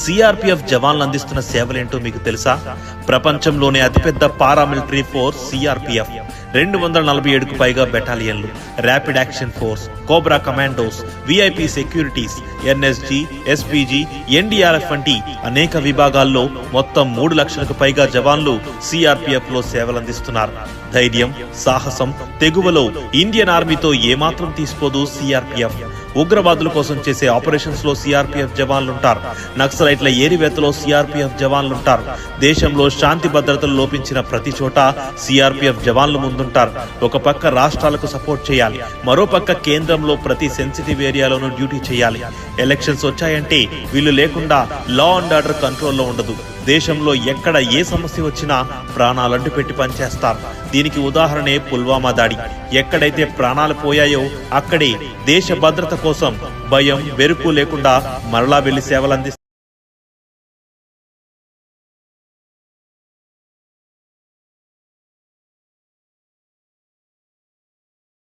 CRPF జవాన్లు అందిస్తున్న సేవలేంటో మీకు తెలుసా? ప్రపంచంలోనే అతిపెద్ద పారామిలిటరీ ఫోర్స్ సిఆర్పిఎఫ్. 247కు పైగా బెటాలియన్లు, rapid action force, Cobra commandos, VIP securities, NSG, SPG, NDRF వంటి అనేక విభాగాల్లో మొత్తం 3 లక్షలకు పైగా జవాన్లు సిఆర్పిఎఫ్ లో సేవలందిస్తున్నారు. ధైర్యం, సాహసం, తెగువలో ఇండియన్ ఆర్మీతో ఏమాత్రం తీసిపోదు సిఆర్పిఎఫ్. ఉగ్రవాదుల కోసం చేసే ఆపరేషన్స్ లో సిఆర్పిఎఫ్ జవాన్లుంటారు. నక్సలైట్ల ఏరివేతలో సిఆర్పిఎఫ్ జవాన్లుంటారు. దేశంలో శాంతి భద్రతలు లోపించిన ప్రతి చోట సిఆర్పిఎఫ్ జవాన్లు ముందుంటారు. ఒక పక్క రాష్ట్రాలకు సపోర్ట్ చేయాలి, మరో పక్క కేంద్రంలో ప్రతి సెన్సిటివ్ ఏరియాలోనూ డ్యూటీ చేయాలి. ఎలక్షన్స్ వచ్చాయంటే వీళ్ళు లేకుండా లా అండ్ ఆర్డర్ కంట్రోల్లో ఉండదు. దేశంలో ఎక్కడ ఏ సమస్య వచ్చినా ప్రాణాలంటు పెట్టి పనిచేస్తారు. దీనికి ఉదాహరణే పుల్వామా దాడి. ఎక్కడైతే ప్రాణాలు పోయాయో అక్కడే దేశ భద్రత కోసం భయం, బెరుకు లేకుండా మరలా వెళ్లి సేవలందిస్తారు.